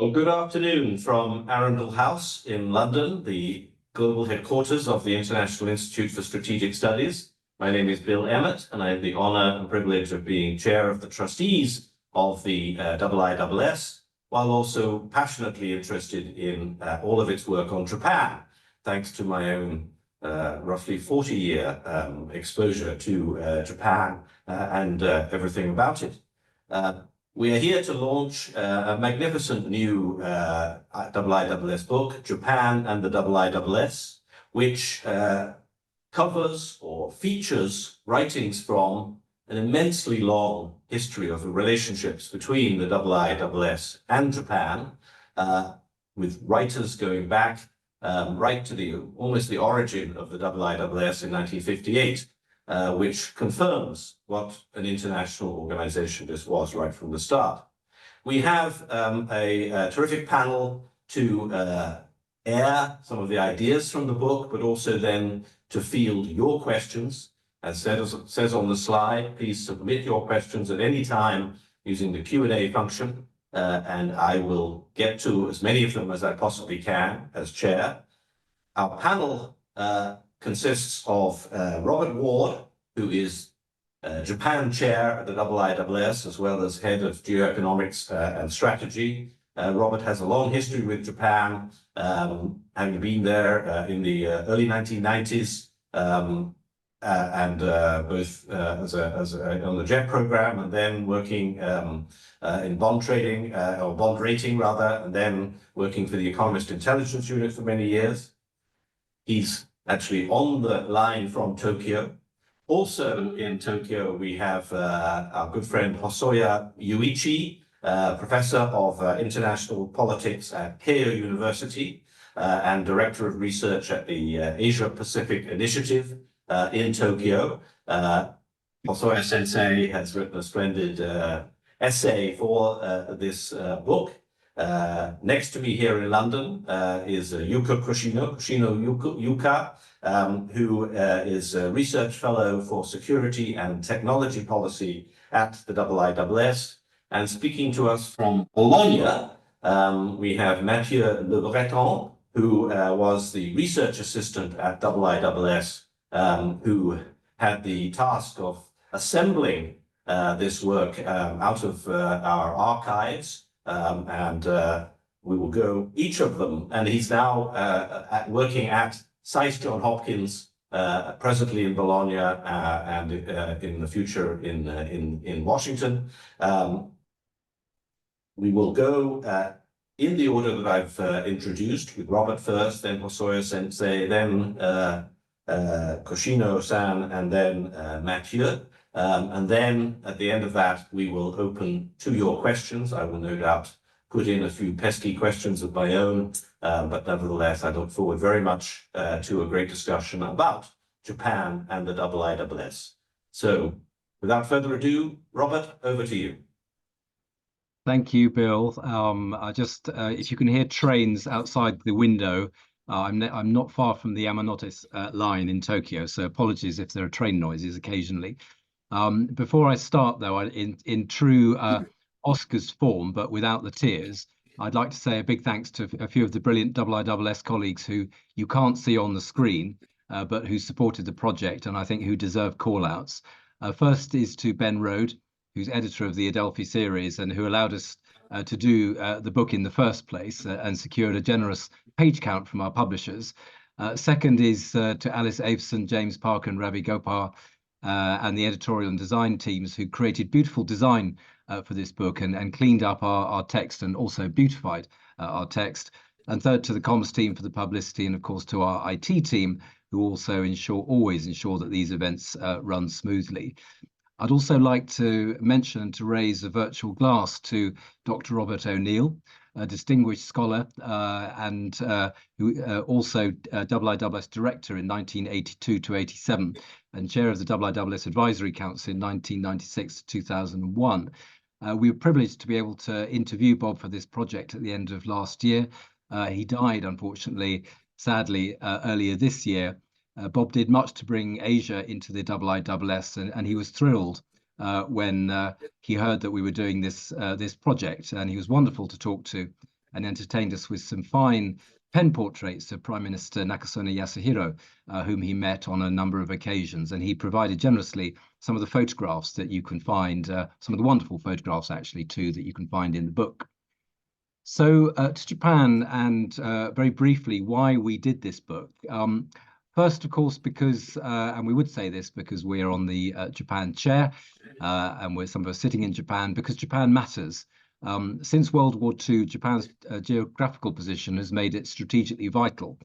Well, good afternoon from Arundel House in London, the global headquarters of the International Institute for Strategic Studies. My name is Bill Emmett, and I have the honor and privilege of being chair of the trustees of the IISS, while also passionately interested in all of its work on Japan, thanks to my own roughly 40-year exposure to Japan and everything about it. We are here to launch a magnificent new IISS book, Japan and the IISS, which covers or features writings from an immensely long history of the relationships between the IISS and Japan, with writers going back right to almost the origin of the IISS in 1958. Which confirms what an international organization this was right from the start. We have a terrific panel to air some of the ideas from the book, but also then to field your questions. As says on the slide, please submit your questions at any time using the Q&A function, and I will get to as many of them as I possibly can as chair. Our panel consists of Robert Ward, who is Japan chair at the IISS, as well as head of geoeconomics and strategy. Robert has a long history with Japan, having been there in the early 1990s, and both on the JET program, and then working in bond trading, or bond rating rather, and then working for the Economist Intelligence Unit for many years. He's actually on the line from Tokyo. Also in Tokyo, we have our good friend Hosoya Yuichi, professor of international politics at Keio University and director of research at the Asia Pacific Initiative in Tokyo. Hosoya Sensei has written a splendid essay for this book. Next to me here in London is Yuka Yuka, who is a research fellow for security and technology policy at the IISS. And speaking to us from Bologna, we have Mathieu Le Breton, who was the research assistant at IISS, who had the task of assembling this work out of our archives. We will go each of them, and he's now working at SAIS John Hopkins, presently in Bologna, and in the future in Washington. We will go in the order that I've introduced, with Robert first, then Hosoya Sensei, then Koshino-san, and then Mathieu. And then at the end of that, we will open to your questions. I will no doubt put in a few pesky questions of my own, but nevertheless, I look forward very much to a great discussion about Japan and the IISS. So without further ado, Robert, over to you. Thank you, Bill. I just, if you can hear trains outside the window, I'm not far from the Yamanote line in Tokyo, so apologies if there are train noises occasionally. Before I start, though, in true Oscars form, but without the tears, I'd like to say a big thanks to a few of the brilliant IISS colleagues who you can't see on the screen, but who supported the project, and I think who deserve call-outs. First is to Ben Rode, who's editor of the Adelphi series and who allowed us to do the book in the first place and secured a generous page count from our publishers. Second is to Alice Aveson, James Parker, and Ravi Gopar, and the editorial and design teams who created beautiful design for this book and cleaned up our text and also beautified our text. And third, to the comms team for the publicity, and of course to our IT team, who also always ensure that these events run smoothly. I'd also like to mention and to raise a virtual glass to Dr. Robert O'Neill, a distinguished scholar and who also IISS director in 1982 to 87 and chair of the IISS Advisory Council in 1996 to 2001. We were privileged to be able to interview Bob for this project at the end of last year. He died, unfortunately, sadly, earlier this year. Bob did much to bring Asia into the IISS, and he was thrilled when he heard that we were doing this project, and he was wonderful to talk to. and entertained us with some fine pen portraits of Prime Minister Nakasone Yasuhiro, whom he met on a number of occasions. And he provided generously some of the photographs that you can find, some of the wonderful photographs actually too, that you can find in the book. So to Japan, and very briefly, why we did this book. First, of course, because, and we would say this because we are on the Japan chair, and some of us sitting in Japan, because Japan matters. Since World War II, Japan's geographical position has made it strategically vital.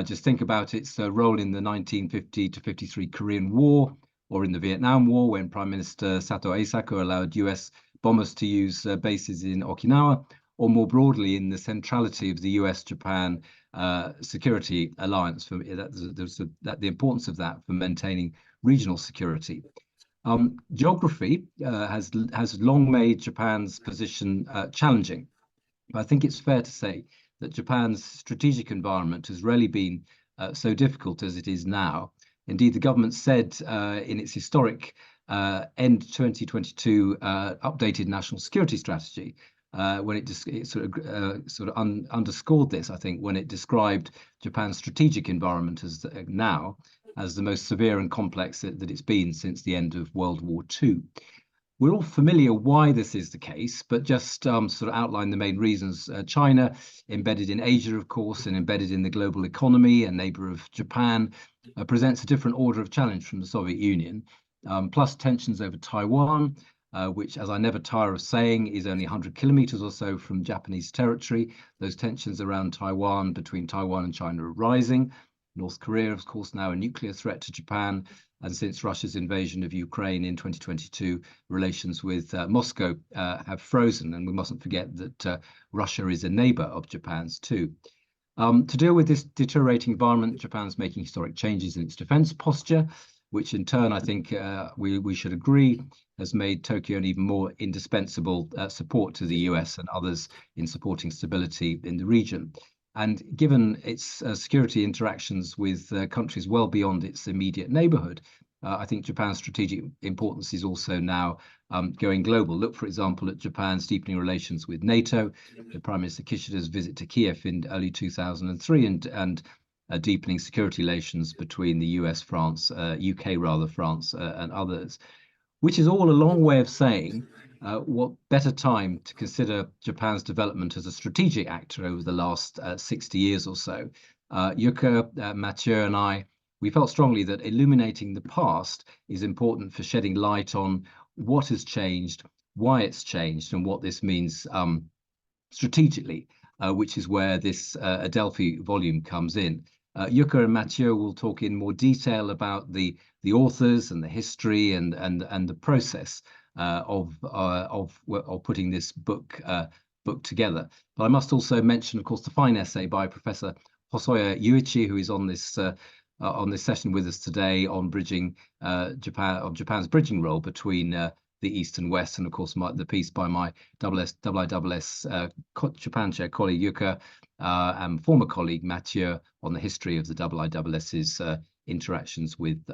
Just think about its role in the 1950 to 53 Korean War, or in the Vietnam War, when Prime Minister Sato Eisaku allowed US bombers to use bases in Okinawa, or more broadly in the centrality of the US-Japan security alliance. For the importance of that for maintaining regional security. Geography has long made Japan's position challenging, but I think it's fair to say that Japan's strategic environment has rarely been so difficult as it is now. Indeed, the government said in its historic end 2022 updated national security strategy, when it sort of underscored this, I think, when it described Japan's strategic environment as now as the most severe and complex that it's been since the end of World War II. We're all familiar why this is the case, but just sort of outline the main reasons. China, embedded in Asia, of course, and embedded in the global economy, a neighbor of Japan, presents a different order of challenge from the Soviet Union, plus tensions over Taiwan, which, as I never tire of saying, is only 100 kilometers or so from Japanese territory. Those tensions around Taiwan, between Taiwan and China, are rising. North Korea, of course, now a nuclear threat to Japan. And since Russia's invasion of Ukraine in 2022, relations with Moscow have frozen. And we mustn't forget that Russia is a neighbor of Japan's too. To deal with this deteriorating environment, Japan's making historic changes in its defense posture, which in turn, I think we should agree, has made Tokyo an even more indispensable support to the US and others in supporting stability in the region. And given its security interactions with countries well beyond its immediate neighborhood, I think Japan's strategic importance is also now going global. Look, for example, at Japan's deepening relations with NATO, the Prime Minister Kishida's visit to Kiev in early 2003, and deepening security relations between the US, France, UK rather, France and others, which is all a long way of saying what better time to consider Japan's development as a strategic actor over the last 60 years or so. Yuka, Mathieu and I, we felt strongly that illuminating the past is important for shedding light on what has changed, why it's changed, and what this means strategically, which is where this Adelphi volume comes in. Yuka and Mathieu will talk in more detail about the authors and the history and the process of putting this book together. But I must also mention, of course, the fine essay by Professor Hosoya Yuichi, who is on this session with us today on bridging Japan's bridging role between the East and West, and of course the piece by my IISS Japan chair colleague Yuka and former colleague Mathieu on the history of the IISS's interactions with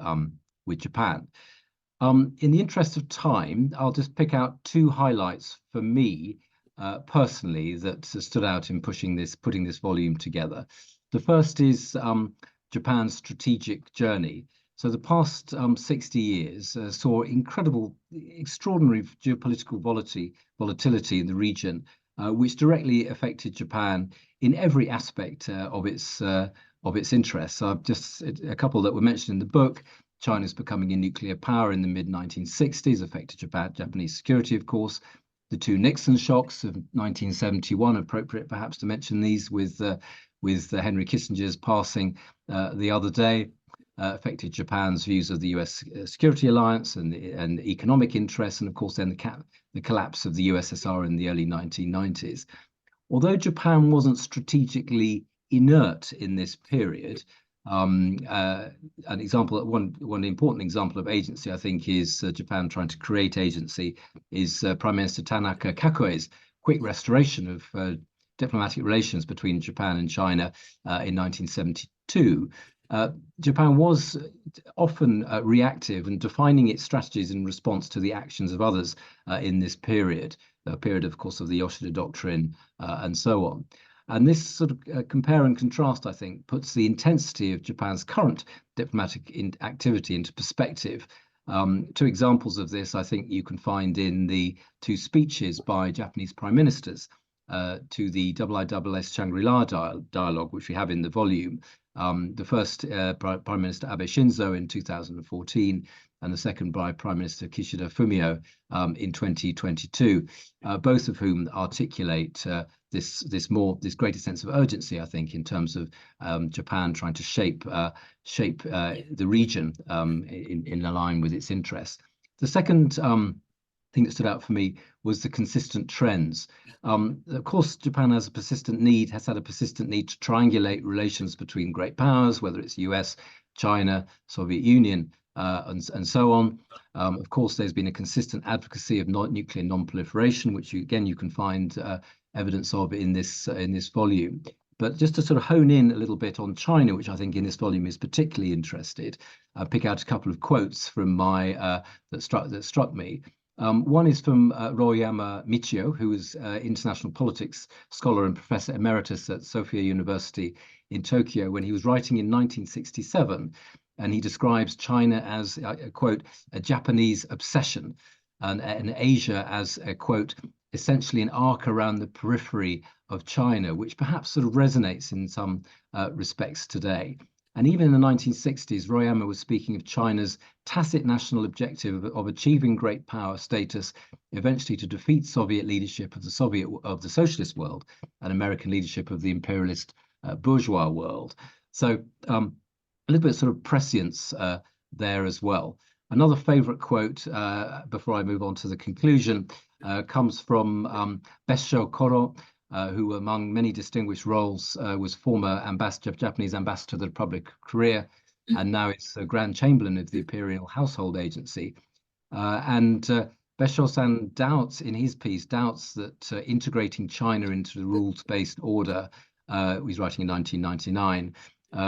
Japan. In the interest of time, I'll just pick out two highlights for me personally that stood out in putting this volume together. The first is Japan's strategic journey. So the past 60 years saw extraordinary geopolitical volatility in the region, which directly affected Japan in every aspect of its interests. Just a couple that were mentioned in the book. China's becoming a nuclear power in the mid-1960s affected Japanese security, of course. The two Nixon shocks of 1971, appropriate perhaps to mention these, with Henry Kissinger's passing the other day, affected Japan's views of the US security alliance and economic interests, and of course then the collapse of the USSR in the early 1990s. Although Japan wasn't strategically inert in this period, one important example of agency, I think, is Japan trying to create agency, is Prime Minister Tanaka Kakue's quick restoration of diplomatic relations between Japan and China in 1972. Japan was often reactive and defining its strategies in response to the actions of others in this period, a period, of course, of the Yoshida Doctrine and so on. And this sort of compare and contrast, I think, puts the intensity of Japan's current diplomatic activity into perspective. Two examples of this, I think, you can find in the two speeches by Japanese prime ministers to the IISS Shangri-La dialogue, which we have in the volume. The first Prime Minister Abe Shinzo in 2014, and the second by Prime Minister Kishida Fumio in 2022, both of whom articulate this greater sense of urgency, I think, in terms of Japan trying to shape the region in line with its interests. The second thing that stood out for me was the consistent trends. Of course, Japan has had a persistent need to triangulate relations between great powers, whether it's US, China, Soviet Union, and so on. Of course, there's been a consistent advocacy of nuclear non-proliferation, which you can find evidence of in this volume. But just to sort of hone in a little bit on China, which I think in this volume is particularly interested, I'll pick out a couple of quotes from that struck me. One is from Royama Michio, who is international politics scholar and professor emeritus at Sophia University in Tokyo, when he was writing in 1967, and he describes China as, quote, a Japanese obsession, and Asia as, quote, essentially an arc around the periphery of China, which perhaps sort of resonates in some respects today. And even in the 1960s, Royama was speaking of China's tacit national objective of achieving great power status, eventually to defeat Soviet leadership of the socialist world and American leadership of the imperialist bourgeois world. So a little bit sort of prescience there as well. Another favorite quote, before I move on to the conclusion, comes from Bessho Koro, who among many distinguished roles was former Japanese ambassador to the Republic of Korea, and now it's the Grand Chamberlain of the Imperial Household Agency. And Bessho-san doubts in his piece that integrating China into the rules-based order, he's writing in 1999,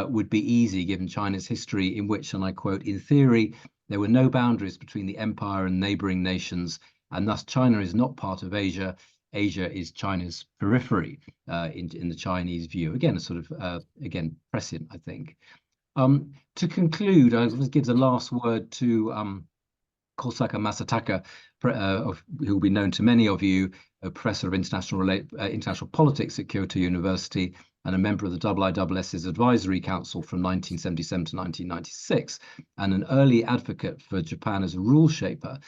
would be easy given China's history, in which, and I quote, in theory, there were no boundaries between the empire and neighboring nations, and thus China is not part of Asia. Asia is China's periphery in the Chinese view. Again, a sort of, prescient, I think. To conclude, I will give the last word to Kosaka Masataka, who will be known to many of you, a professor of international politics at Kyoto University and a member of the IISS's Advisory Council from 1977 to 1996, and an early advocate for Japan as a rule shaper.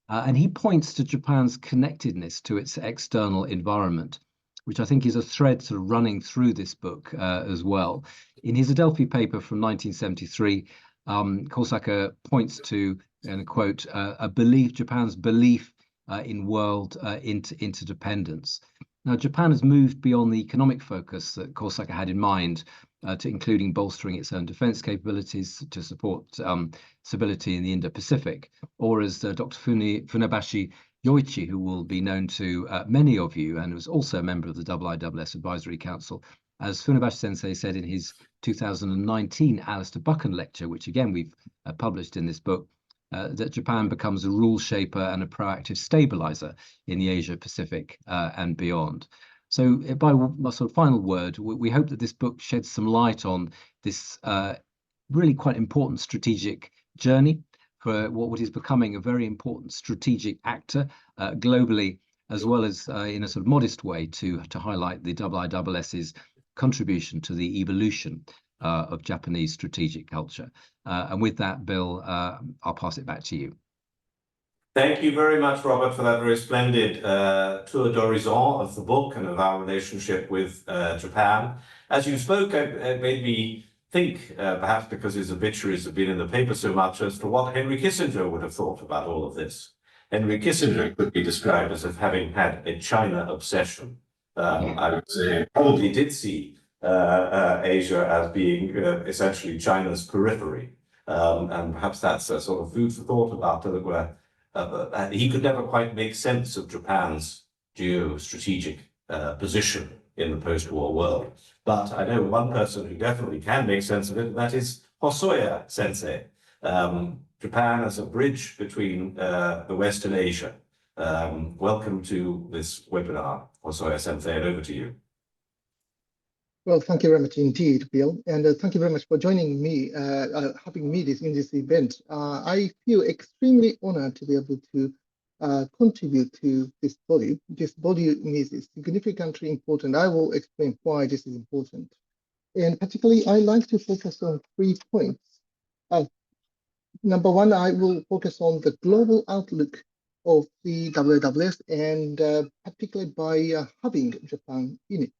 And he points to Japan's connectedness to its external environment, which I think is a thread sort of running through this book as well. In his Adelphi paper from 1973, Kosaka points to, and I quote, Japan's belief in world interdependence. Now, Japan has moved beyond the economic focus that Kosaka had in mind, to including bolstering its own defense capabilities to support stability in the Indo-Pacific, or as Dr. Funabashi Yoichi, who will be known to many of you and was also a member of the IISS Advisory Council, as Funabashi Sensei said in his 2019 Alistair Buchan lecture, which again we've published in this book, that Japan becomes a rule shaper and a proactive stabilizer in the Asia-Pacific and beyond. So by my sort of final word, we hope that this book sheds some light on this really quite important strategic journey for what is becoming a very important strategic actor globally, as well as in a sort of modest way to highlight the IISS's contribution to the evolution of Japanese strategic culture. And with that, Bill, I'll pass it back to you. Thank you very much, Robert, for that very splendid tour d'horizon of the book and of our relationship with Japan. As you spoke, it made me think, perhaps because his obituaries have been in the paper so much, as to what Henry Kissinger would have thought about all of this. Henry Kissinger could be described as having had a China obsession. I would say probably did see Asia as being essentially China's periphery. And perhaps that's a sort of food for thought about it, where he could never quite make sense of Japan's geostrategic position in the post-war world. But I know one person who definitely can make sense of it, and that is Hosoya Sensei, Japan as a bridge between the West and Asia. Welcome to this webinar, Hosoya Sensei, and over to you. Well, thank you very much indeed, Bill, and thank you very much for joining me, having me in this event. I feel extremely honored to be able to contribute to this body. This body is significantly important. I will explain why this is important. And particularly, I like to focus on 3 points. Number one, I will focus on the global outlook of the IISS, and particularly by having Japan in it.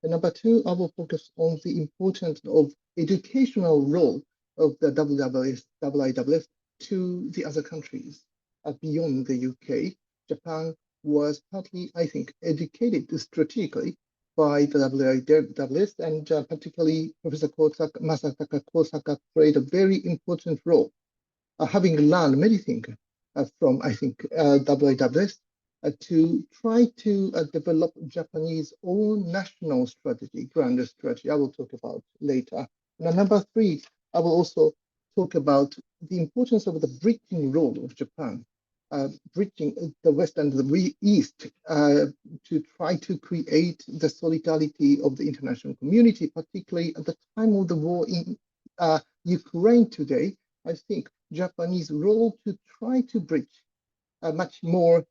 And number two, I will focus on the importance of educational role of the IISS to the other countries beyond the UK. Japan was partly, I think, educated strategically by the IISS, and particularly Professor Masataka Kosaka played a very important role, having learned many things from, I think, IISS, to try to develop Japanese own national strategy, grand strategy, I will talk about later. Now, number three, I will also talk about the importance of the bridging role of Japan, bridging the West and the East to try to create the solidarity of the international community, particularly at the time of the war in Ukraine today. I think Japanese role to try to bridge a much more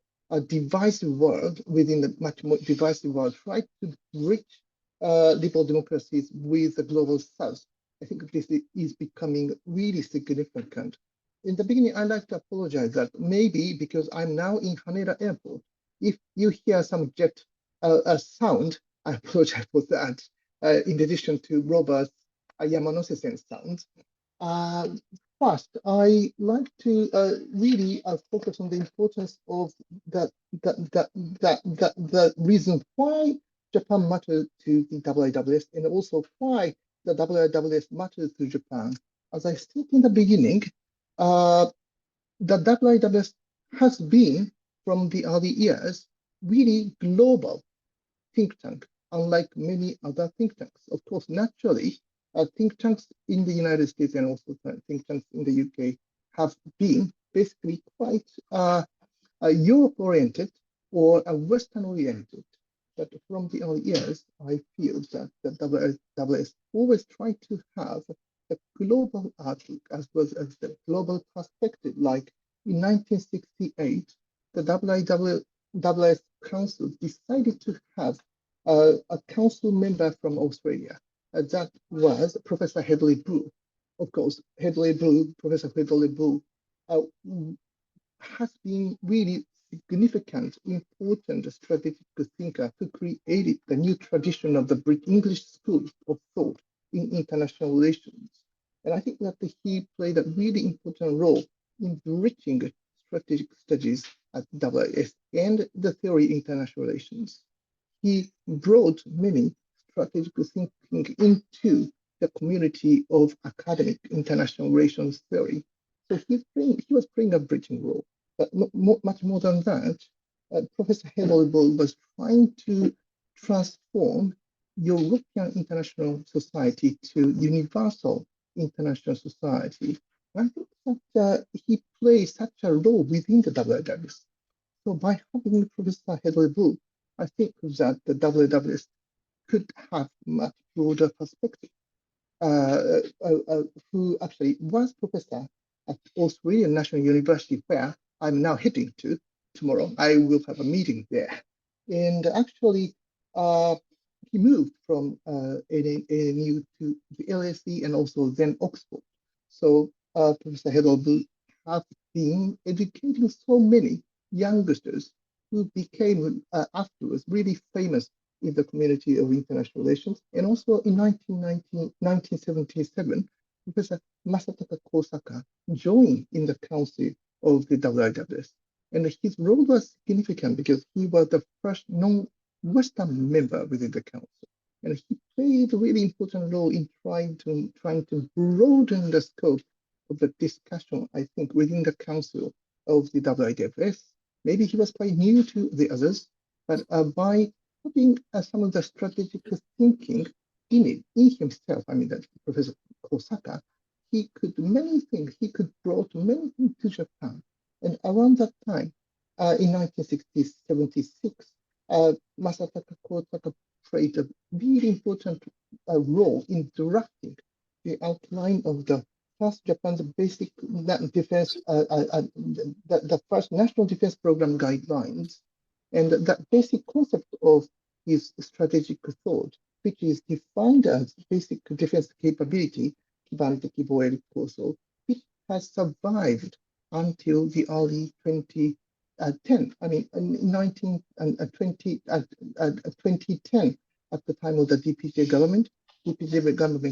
divisive world, within a much more divisive world, try to bridge liberal democracies with the global south. I think this is becoming really significant. In the beginning, I'd like to apologize that maybe because I'm now in Haneda Airport, if you hear some jet sound, I apologize for that, in addition to Robert's Yamanose-sen sounds. First, I like to really focus on the importance of the reason why Japan mattered to the IISS, and also why the IISS mattered to Japan. As I said in the beginning, the IISS has been, from the early years, really global think tank, unlike many other think tanks. Of course, naturally, think tanks in the United States and also think tanks in the UK have been basically quite Europe-oriented or Western-oriented. But from the early years, I feel that the IISS always tried to have a global outlook as well as the global perspective. Like in 1968, the IISS Council decided to have a council member from Australia. That was Professor Hedley Boo. Of course, Professor Hedley Boo has been really significant, important strategic thinker who created the new tradition of the English school of thought in international relations. And I think that he played a really important role in bridging strategic studies at IISS and the theory of international relations. He brought many strategic thinking into the community of academic international relations theory. So he was playing a bridging role. But much more than that, Professor Hedley was trying to transform European international society to universal international society. I think that he plays such a role within the IISS. So by having Professor Hedley, I think that the IISS could have much broader perspective. Who actually was professor at Australian National University, where I'm now heading to tomorrow. I will have a meeting there. And actually, he moved from ANU to the LSE and also then Oxford. So Professor Hedley has been educating so many youngsters who became afterwards really famous in the community of international relations. And also in 1977, Professor Masataka Kosaka joined in the council of the IISS. And his role was significant because he was the first non-Western member within the council. And he played a really important role in trying to broaden the scope of the discussion, I think, within the council of the IISS. Maybe he was quite new to the others, but by putting some of the strategic thinking in himself, I mean, that Professor Kosaka, he could many things. He could brought many things to Japan. And around that time, in 1976, Masataka Kotaka played a really important role in drafting the outline of the first Japan's basic defense, the first national defense program guidelines, and that basic concept of his strategic thought, which is defined as basic defense capability, which has survived until the early 2010. I mean, in 2010, at the time of the DPJ government,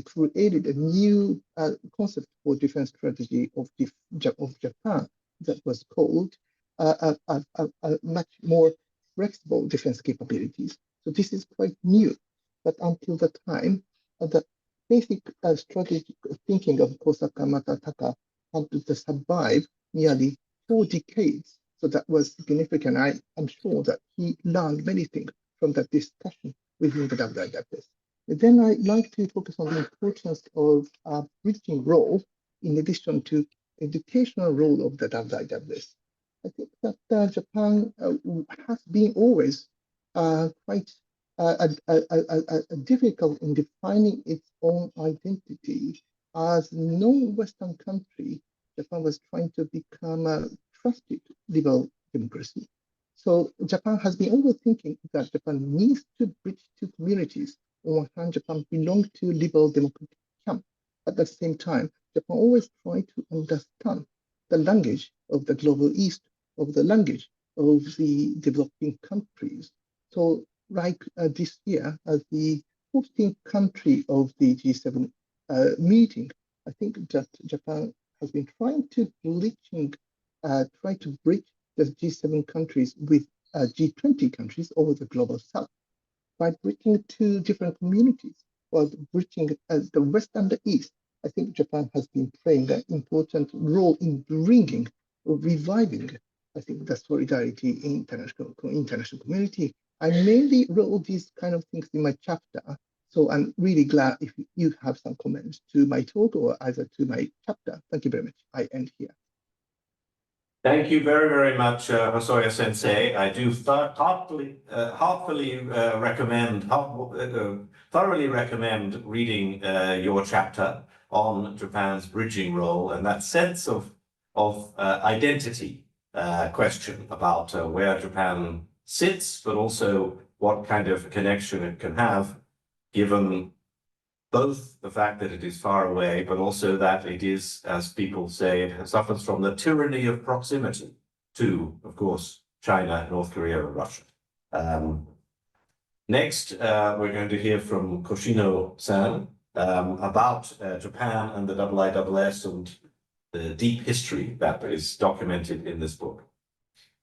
created a new concept for defense strategy of Japan that was called a much more flexible defense capabilities. So this is quite new, but until the time, the basic strategic thinking of Kosaka Matataka had to survive nearly 4 decades. So that was significant. I am sure that he learned many things from that discussion within the IISS. Then I'd like to focus on the importance of bridging role in addition to educational role of the IISS. I think that Japan has been always quite difficult in defining its own identity. As no Western country, Japan was trying to become a trusted liberal democracy. So Japan has been always thinking that Japan needs to bridge two communities. On one hand, Japan belonged to liberal democratic camp. At the same time, Japan always tried to understand the language of the global East, of the language of the developing countries. So like this year, as the hosting country of the G7 meeting, I think that Japan has been trying to bridge the G7 countries with G20 countries over the global south by bridging two different communities, or bridging the West and the East. I think Japan has been playing an important role in bringing or reviving, I think, the solidarity in international community. I mainly wrote these kind of things in my chapter, so I'm really glad if you have some comments to my talk or either to my chapter. Thank you very much. I end here. Thank you very, very much, Hosoya Sensei. I do thoroughly recommend reading your chapter on Japan's bridging role and that sense of identity question about where Japan sits, but also what kind of connection it can have, given both the fact that it is far away, but also that it is, as people say, it suffers from the tyranny of proximity to, of course, China, North Korea, and Russia. Next, we're going to hear from Koshino-san about Japan and the IISS and the deep history that is documented in this book.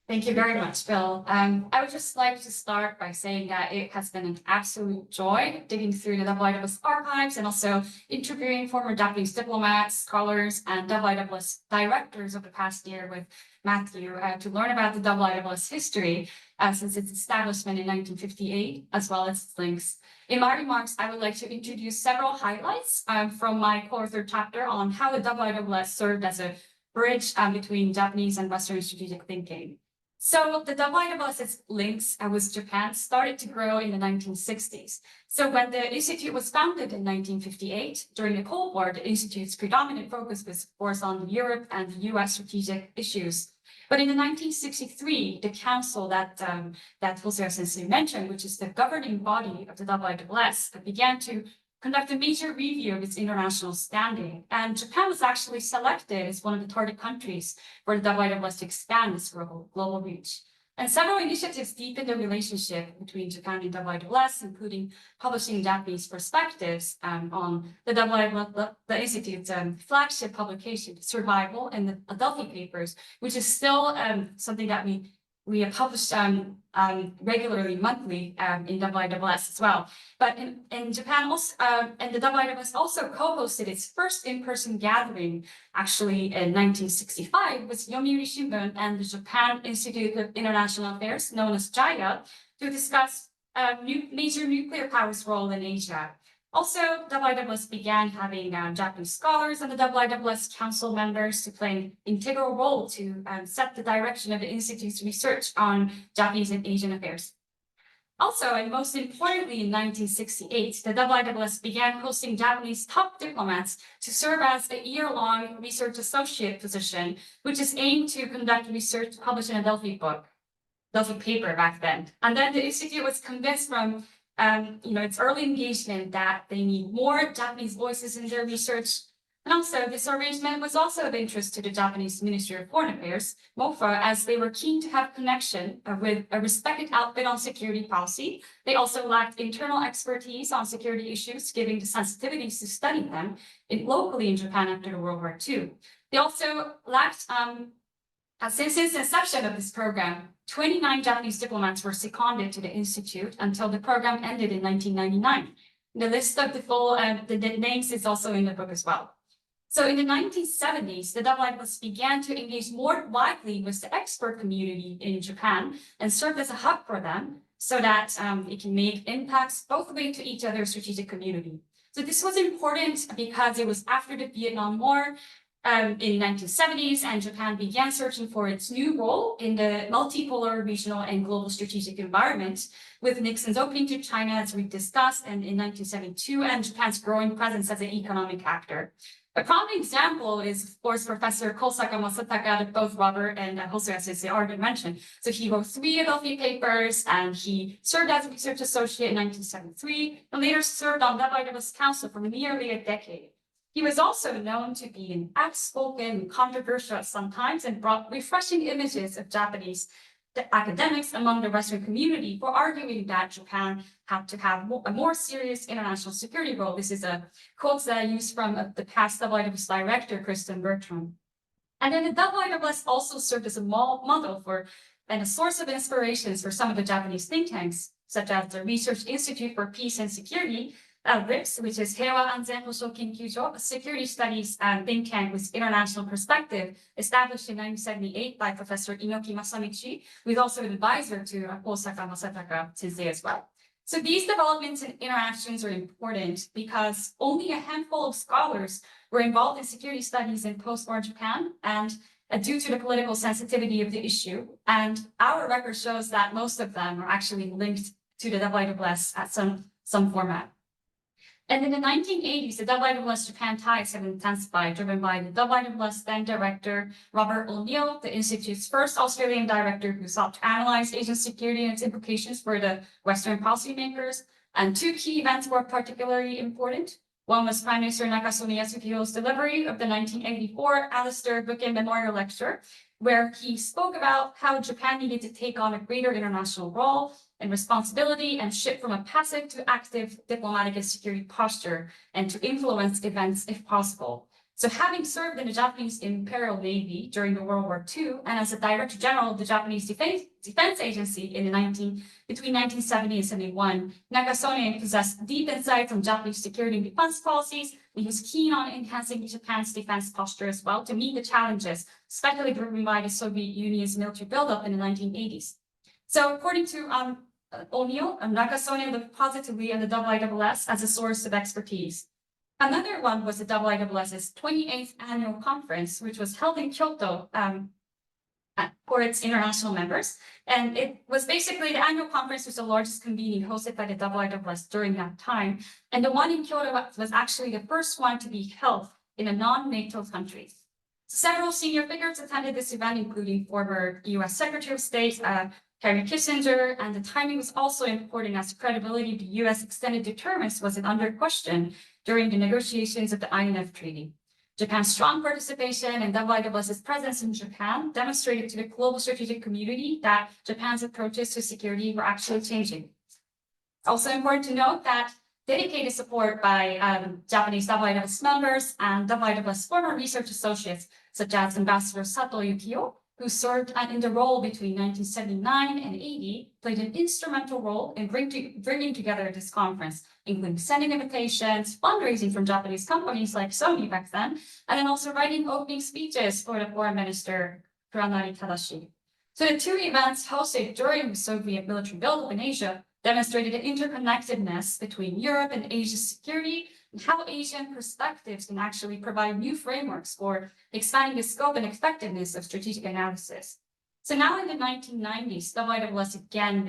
Thank you very much, Bill. I would just like to start by saying that it has been an absolute joy digging through the IISS archives and also interviewing former Japanese diplomats, scholars, and IISS directors of the past year with Matthew to learn about the IISS history since its establishment in 1958, as well as its links. In my remarks, I would like to introduce several highlights from my co-authored chapter on how the IISS served as a bridge between Japanese and Western strategic thinking. So the IISS links with Japan started to grow in the 1960s. So when the Institute was founded in 1958, during the Cold War, the Institute's predominant focus was, of course, on Europe and the US strategic issues. But in 1963, the council that Hosoya Sensei mentioned, which is the governing body of the IISS, began to conduct a major review of its international standing. And Japan was actually selected as one of the target countries for the IISS to expand its global reach. And several initiatives deepened the relationship between Japan and IISS, including publishing Japanese perspectives on the Institute's flagship publication, Survival, and the Adelphi papers, which is still something that we have published regularly, monthly in IISS as well. But in Japan also, and the IISS also co-hosted its first in-person gathering, actually in 1965, with Yomiuri Shimbun and the Japan Institute of International Affairs, known as JIA, to discuss major nuclear power's role in Asia. Also, IISS began having Japanese scholars and the IISS council members to play an integral role to set the direction of the Institute's research on Japanese and Asian affairs. Also, and most importantly, in 1968, the IISS began hosting Japanese top diplomats to serve as a year-long research associate position, which is aimed to conduct research published in a Adelphi paper back then. And then the Institute was convinced from its early engagement that they need more Japanese voices in their research. And also, this arrangement was also of interest to the Japanese Ministry of Foreign Affairs, MOFA, as they were keen to have connection with a respected outfit on security policy. They also lacked internal expertise on security issues, given the sensitivities to study them locally in Japan after World War II. They also lacked, since its inception of this program, 29 Japanese diplomats were seconded to the Institute until the program ended in 1999. The list of the full the names is also in the book as well. So in the 1970s, the IISS began to engage more widely with the expert community in Japan and served as a hub for them so that it can make impacts both ways to each other's strategic community. So this was important because it was after the Vietnam War in the 1970s, and Japan began searching for its new role in the multipolar regional and global strategic environment, with Nixon's opening to China, as we discussed, and in 1972, and Japan's growing presence as an economic actor. A prominent example is, of course, Professor Kosaka Masataka that both Robert and Hosoya Sensei already mentioned. So he wrote 3 Adelphi papers, and he served as a research associate in 1973, and later served on the IISS Council for nearly a decade. He was also known to be an outspoken, controversial at some times, and brought refreshing images of Japanese academics among the Western community for arguing that Japan had to have a more serious international security role. This is a quote that I used from the past IISS director, Kristen Bertram. And then the IISS also served as a model for and a source of inspirations for some of the Japanese think tanks, such as the Research Institute for Peace and Security, RIPS, which is Heiwa Anzen Hosho Kinkyujo, a security studies think tank with international perspective, established in 1978 by Professor Inoki Masamichi, who is also an advisor to Kosaka Masataka Sensei as well. So these developments and interactions are important because only a handful of scholars were involved in security studies in post-war Japan, and due to the political sensitivity of the issue. And our record shows that most of them are actually linked to the IISS at some format. And in the 1980s, the IISS Japan ties have intensified, driven by the IISS then director, Robert O'Neill, the Institute's first Australian director who sought to analyze Asian security and its implications for the Western policymakers. And 2 key events were particularly important. One was Prime Minister Nakasone Yasuhito's delivery of the 1984 Alistair Buchan Memorial Lecture, where he spoke about how Japan needed to take on a greater international role and responsibility and shift from a passive to active diplomatic and security posture and to influence events if possible. So having served in the Japanese Imperial Navy during the World War II and as a Director General of the Japanese Defense Agency between 1970 and 71, Nakasone possessed deep insights on Japanese security and defense policies. He was keen on enhancing Japan's defense posture as well to meet the challenges, especially driven by the Soviet Union's military buildup in the 1980s. So according to O'Neill, Nakasone looked positively on the IISS as a source of expertise. Another one was the IISS's 28th annual conference, which was held in Kyoto for its international members. And it was basically the annual conference was the largest convening hosted by the IISS during that time. And the one in Kyoto was actually the first one to be held in a non-NATO country. Several senior figures attended this event, including former US Secretary of State, Henry Kissinger, and the timing was also important as the credibility of the US extended deterrence was under question during the negotiations of the INF Treaty. Japan's strong participation and IISS's presence in Japan demonstrated to the global strategic community that Japan's approaches to security were actually changing. Also important to note that dedicated support by Japanese IISS members and IISS former research associates, such as Ambassador Sato Yukio, who served in the role between 1979 and 80, played an instrumental role in bringing together this conference, including sending invitations, fundraising from Japanese companies like Sony back then, and then also writing opening speeches for the Foreign Minister, Kuranari Tadashi. So the 2 events hosted during the Soviet military buildup in Asia demonstrated the interconnectedness between Europe and Asia's security and how Asian perspectives can actually provide new frameworks for expanding the scope and effectiveness of strategic analysis. So now in the 1990s, the IISS again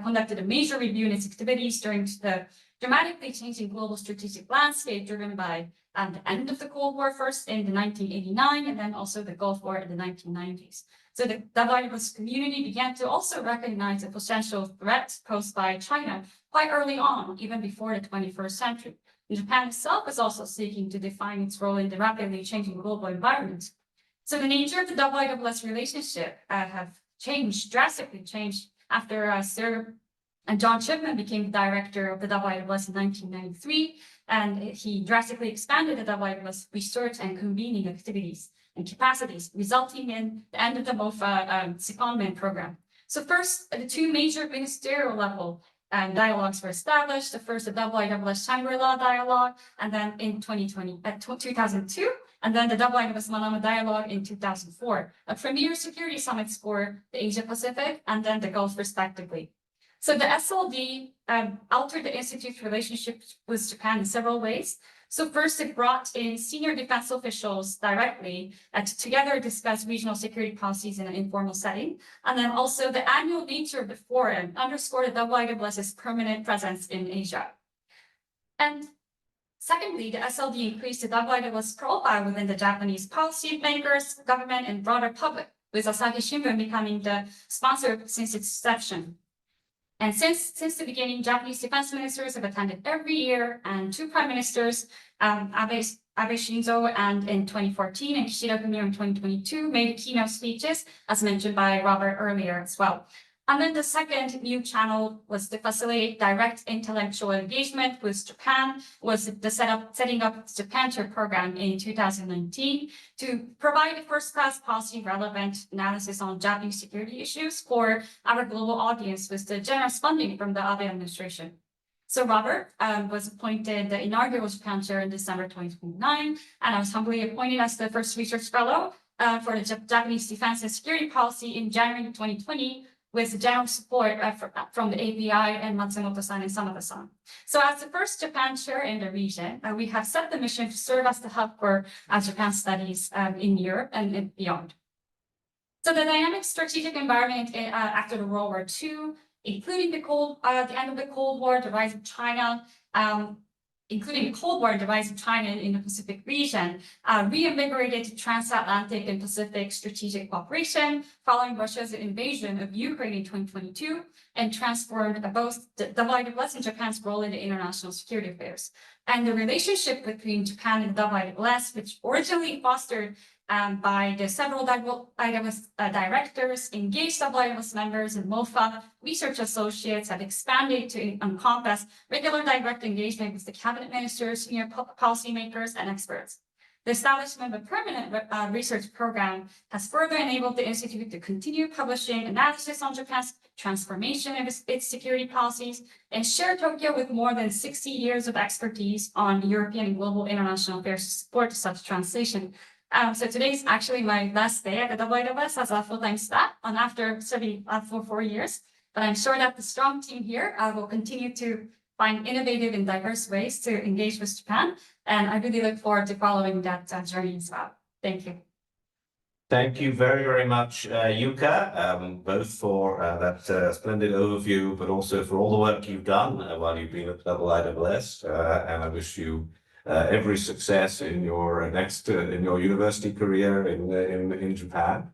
conducted a major review in its activities during the dramatically changing global strategic landscape driven by the end of the Cold War first in the 1989 and then also the Gulf War in the 1990s. So the IISS community began to also recognize the potential threats posed by China quite early on, even before the 21st century. And Japan itself is also seeking to define its role in the rapidly changing global environment. So the nature of the IISS relationship have drastically changed after Sir John Shipman became the director of the IISS in 1993, and he drastically expanded the IISS research and convening activities and capacities, resulting in the end of the MOFA secondment program. So first, the two major ministerial level dialogues were established. The first, the IISS Shangri-La dialogue, and then in 2002, and then the IISS Manama dialogue in 2004, a premier security summits for the Asia Pacific and then the Gulf respectively. So the SLD altered the Institute's relationship with Japan in several ways. So first, it brought in senior defense officials directly to together discuss regional security policies in an informal setting. And then also the annual nature of the forum underscored the IISS's permanent presence in Asia. And secondly, the SLD increased the IISS profile within the Japanese policymakers, government, and broader public, with Asahi Shimbun becoming the sponsor since its inception. And since the beginning, Japanese defense ministers have attended every year, and two prime ministers, Abe Shinzo and in 2014 and Kishida Fumio in 2022, made keynote speeches, as mentioned by Robert earlier as well. And then the second new channel was to facilitate direct intellectual engagement with Japan, was the setting up the Japan Tour program in 2019 to provide a first-class policy relevant analysis on Japanese security issues for our global audience with the generous funding from the Abe administration. So Robert was appointed the inaugural Japan Chair in December 2029, and I was humbly appointed as the first research fellow for the Japanese defense and security policy in January 2020, with general support from the API and Matsumoto-san and Sanada-san. So as the first Japan chair in the region, we have set the mission to serve as the hub for Japan studies in Europe and beyond. So the dynamic strategic environment after the World War II, including the end of the Cold War, the rise of China, including the Cold War and the rise of China in the Pacific region, reinvigorated transatlantic and Pacific strategic cooperation following Russia's invasion of Ukraine in 2022 and transformed both the IISS and Japan's role in the international security affairs. And the relationship between Japan and the IISS, which originally fostered by the several IISS directors, engaged IISS members, and MOFA research associates, have expanded to encompass regular direct engagement with the cabinet ministers, senior policymakers, and experts. The establishment of a permanent research program has further enabled the Institute to continue publishing analysis on Japan's transformation of its security policies and share Tokyo with more than 60 years of expertise on European and global international affairs to support such translation. So today is actually my last day at the IISS as a full-time staff after serving for 4 years. But I'm sure that the strong team here will continue to find innovative and diverse ways to engage with Japan. And I really look forward to following that journey as well. Thank you. Thank you very, very much, Yuka, both for that splendid overview, but also for all the work you've done while you've been at the IISS. And I wish you every success in your in your university career in Japan.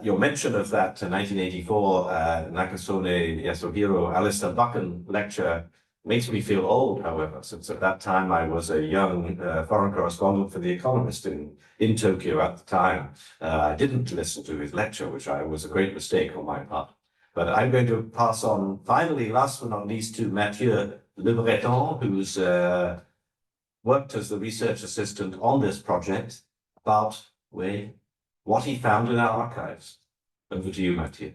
Your mention of that 1984 Nakasone Yasuhiro Alistair Buchan lecture makes me feel old, however, since at that time I was a young foreign correspondent for The Economist in Tokyo at the time. I didn't listen to his lecture, which was a great mistake on my part. But I'm going to pass on, finally, last but not least, to Mathieu Le Breton, who's worked as the research assistant on this project, about what he found in our archives. Over to you, Mathieu.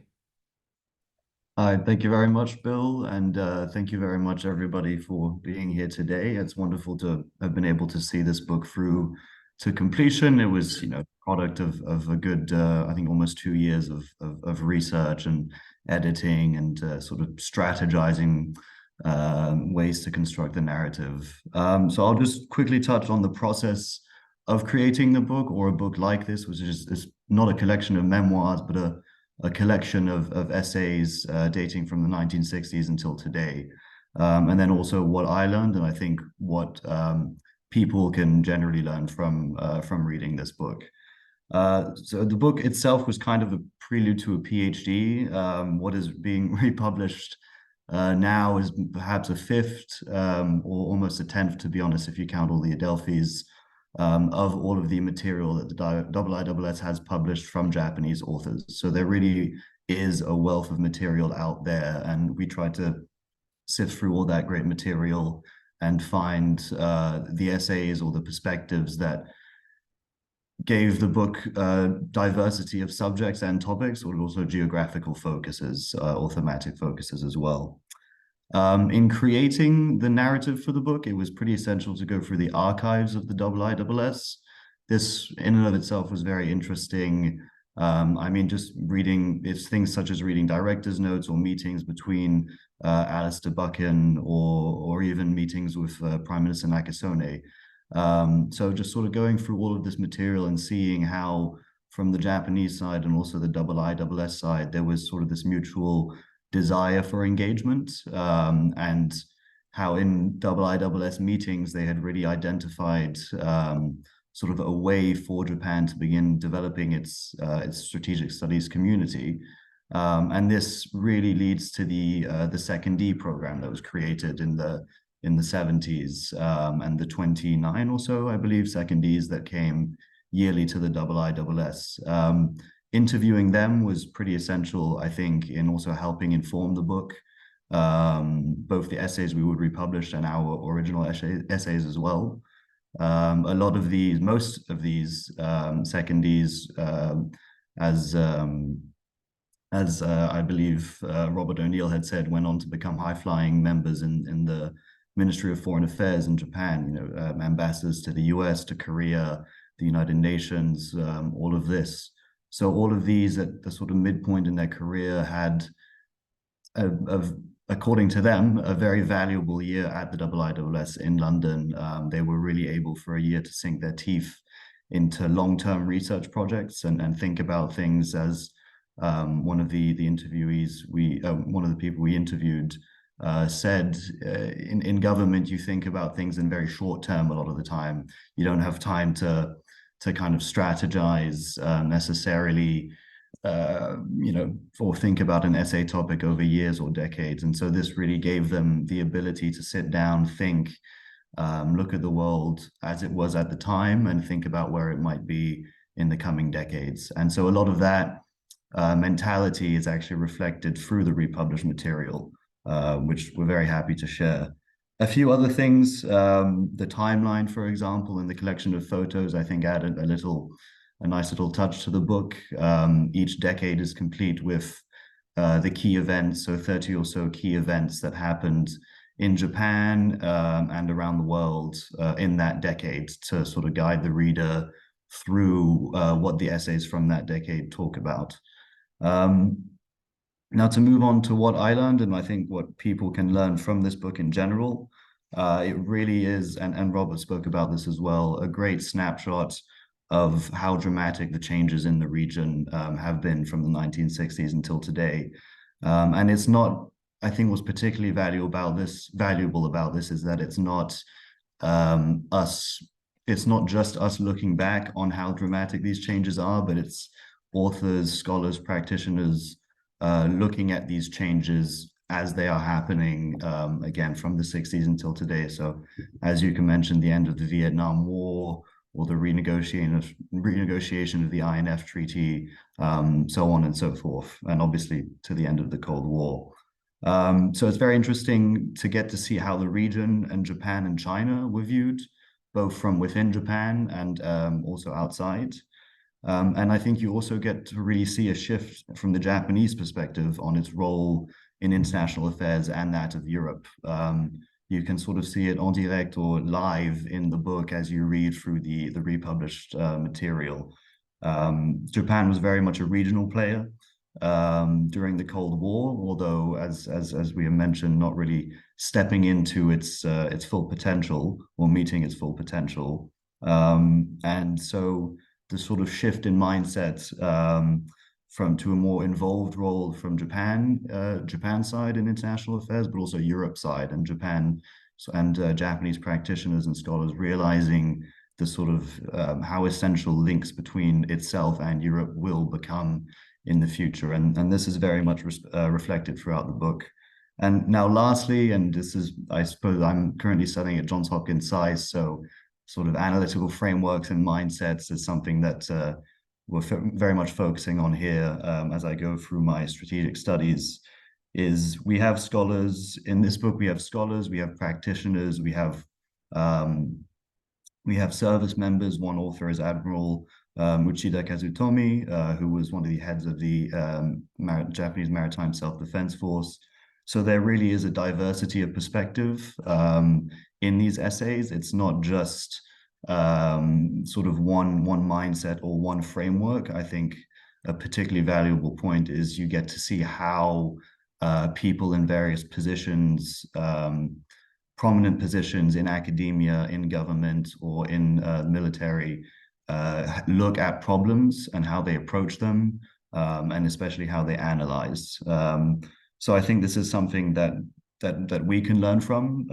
Hi, thank you very much, Bill, and thank you very much, everybody, for being here today. It's wonderful to have been able to see this book through to completion. It was, product of a good, I think, almost 2 years of research and editing and sort of strategizing ways to construct the narrative. So I'll just quickly touch on the process of creating the book, or a book like this, which is not a collection of memoirs, but a collection of essays dating from the 1960s until today. And then also what I learned, and I think what people can generally learn from reading this book. So the book itself was kind of a prelude to a PhD. What is being republished now is perhaps a fifth or almost a 10th, to be honest, if you count all the Adelphis, of all of the material that the IISS has published from Japanese authors. So there really is a wealth of material out there, and we tried to sift through all that great material and find the essays or the perspectives that gave the book diversity of subjects and topics, or also geographical focuses or thematic focuses as well. In creating the narrative for the book, it was pretty essential to go through the archives of the IISS. This in and of itself was very interesting. I mean, just reading, it's things such as reading director's notes or meetings between Alistair Buchan or even meetings with Prime Minister Nakasone. So just sort of going through all of this material and seeing how from the Japanese side and also the IISS side, there was sort of this mutual desire for engagement, and how in IISS meetings, they had really identified sort of a way for Japan to begin developing its strategic studies community. And this really leads to the Second D program that was created in the 70s, and the 29 or so, I believe, Second Ds that came yearly to the IISS. Interviewing them was pretty essential, I think, in also helping inform the book, both the essays we would republish and our original essays as well. Most of these Second Ds, as I believe Robert O'Neill had said, went on to become high-flying members in the Ministry of Foreign Affairs in Japan, ambassadors to the US, to Korea, the United Nations, all of this. So all of these at the sort of midpoint in their career had, according to them, a very valuable year at the IISS in London. They were really able for a year to sink their teeth into long-term research projects and think about things as one of the interviewees, one of the people we interviewed said, in government, you think about things in very short term a lot of the time. You don't have time to kind of strategize necessarily, or think about an essay topic over years or decades. And so this really gave them the ability to sit down, think, look at the world as it was at the time and think about where it might be in the coming decades. And so a lot of that mentality is actually reflected through the republished material, which we're very happy to share. A few other things, the timeline, for example, and the collection of photos, I think added a nice little touch to the book. Each decade is complete with the key events, so 30 or so key events that happened in Japan and around the world in that decade to sort of guide the reader through what the essays from that decade talk about. Now, to move on to what I learned, and I think what people can learn from this book in general, it really is, and Robert spoke about this as well, a great snapshot of how dramatic the changes in the region have been from the 1960s until today. And it's not, I think what's particularly valuable about this is that it's not it's not just us looking back on how dramatic these changes are, but it's authors, scholars, practitioners, looking at these changes as they are happening, again, from the 60s until today. So as you can mention, the end of the Vietnam War, or the renegotiation of the INF Treaty, so on and so forth, and obviously to the end of the Cold War. So it's very interesting to get to see how the region and Japan and China were viewed, both from within Japan and also outside. And I think you also get to really see a shift from the Japanese perspective on its role in international affairs and that of Europe. You can sort of see it en direct or live in the book as you read through the republished material. Japan was very much a regional player during the Cold War, although as we have mentioned, not really stepping into its full potential or meeting its full potential. And so the sort of shift in mindset to a more involved role from Japan side in international affairs, but also Europe side, and Japan and Japanese practitioners and scholars realizing the sort of how essential links between itself and Europe will become in the future. And this is very much reflected throughout the book. And now lastly, and this is, I suppose I'm currently studying at Johns Hopkins IISS, so sort of analytical frameworks and mindsets is something that we're very much focusing on here as I go through my strategic studies. Is we have scholars in this book, we have scholars, we have practitioners, we have service members. One author is Admiral Uchida Kazutomi, who was one of the heads of the Japanese Maritime Self-Defense Force. So there really is a diversity of perspective in these essays. It's not just sort of one mindset or one framework. I think a particularly valuable point is you get to see how people in various positions, prominent positions in academia, in government, or in military, look at problems and how they approach them, and especially how they analyze. So I think this is something that we can learn from,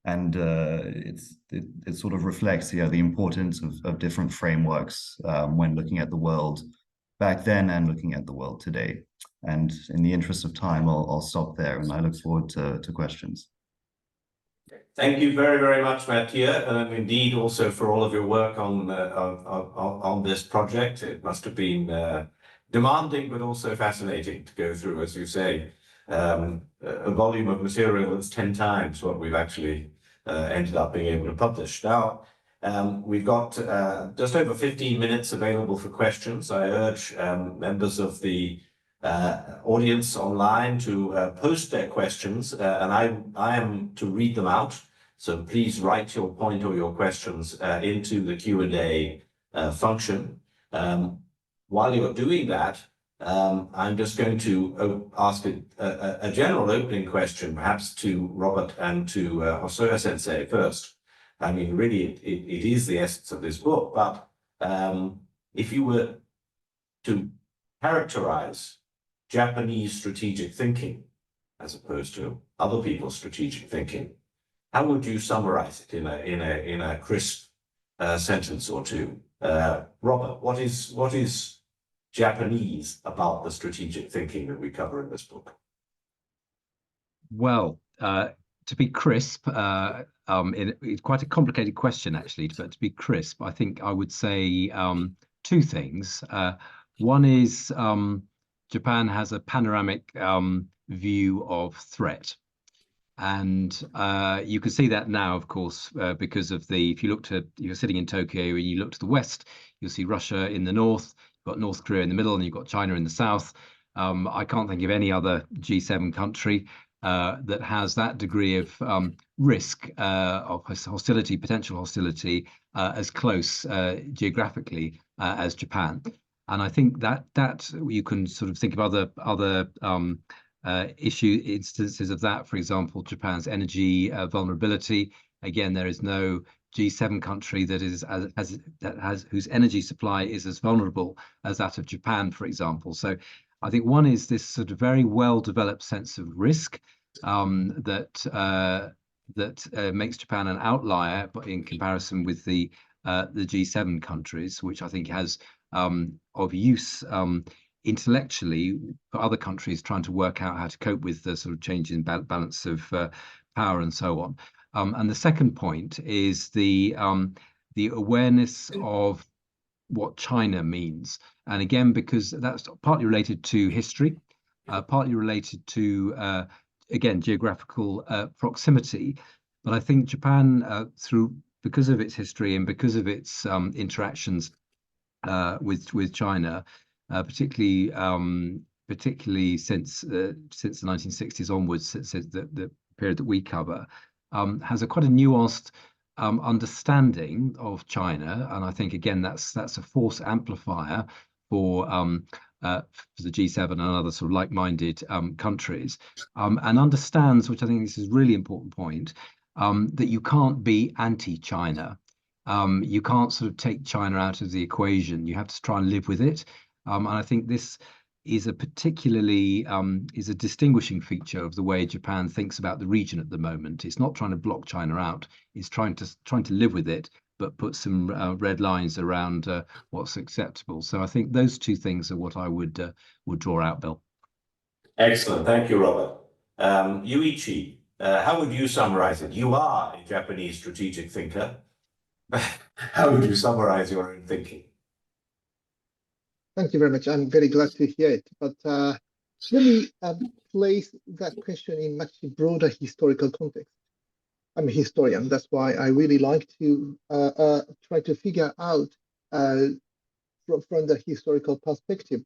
and it sort of reflects, the importance of different frameworks when looking at the world back then and looking at the world today. And in the interest of time, I'll stop there, and I look forward to questions. Thank you very, very much, Mathieu, and indeed also for all of your work on this project. It must have been demanding, but also fascinating to go through, as you say, a volume of material that's 10 times what we've actually ended up being able to publish. Now, we've got just over 15 minutes available for questions. I urge members of the audience online to post their questions, and I am to read them out. So please write your point or your questions into the Q&A function. While you're doing that, I'm just going to ask a general opening question, perhaps to Robert and to Hosoya Sensei first. I mean, really, it is the essence of this book, but if you were to characterize Japanese strategic thinking as opposed to other people's strategic thinking, how would you summarize it in a crisp sentence or two? Robert, what is Japanese about the strategic thinking that we cover in this book? Well, to be crisp, it's quite a complicated question actually, but to be crisp, I think I would say two things. One is Japan has a panoramic view of threat. And you can see that now, of course, because of if you're sitting in Tokyo and you look to the west, you'll see Russia in the north, you've got North Korea in the middle, and you've got China in the south. I can't think of any other G7 country that has that degree of risk of hostility, potential hostility, as close geographically as Japan. And I think that you can sort of think of other instances of that. For example, Japan's energy vulnerability. Again, there is no G7 country that has whose energy supply is as vulnerable as that of Japan, for example. So I think one is this sort of very well developed sense of risk that makes Japan an outlier, but in comparison with the G7 countries, which I think has of use intellectually for other countries trying to work out how to cope with the sort of change in balance of power and so on. And the second point is the awareness of what China means. And again, because that's partly related to history, partly related to, again, geographical proximity. But I think Japan, because of its history and because of its interactions with China, particularly since the 1960s onwards, since the period that we cover, has quite a nuanced understanding of China, and I think again that's a force amplifier for the G7 and other sort of like-minded countries, and understands, which I think this is a really important point, that you can't be anti-China. You can't sort of take China out of the equation. You have to try and live with it. And I think this is a particularly is a distinguishing feature of the way Japan thinks about the region at the moment. It's not trying to block China out. It's trying to live with it, but put some red lines around what's acceptable. So I think those two things are what I would draw out, Bill. Excellent. Thank you, Robert. Yuichi, how would you summarize it? You are a Japanese strategic thinker. How would you summarize your own thinking? Thank you very much. I'm very glad to hear it. But let me place that question in much broader historical context. I'm a historian. That's why I really like to try to figure out from the historical perspective.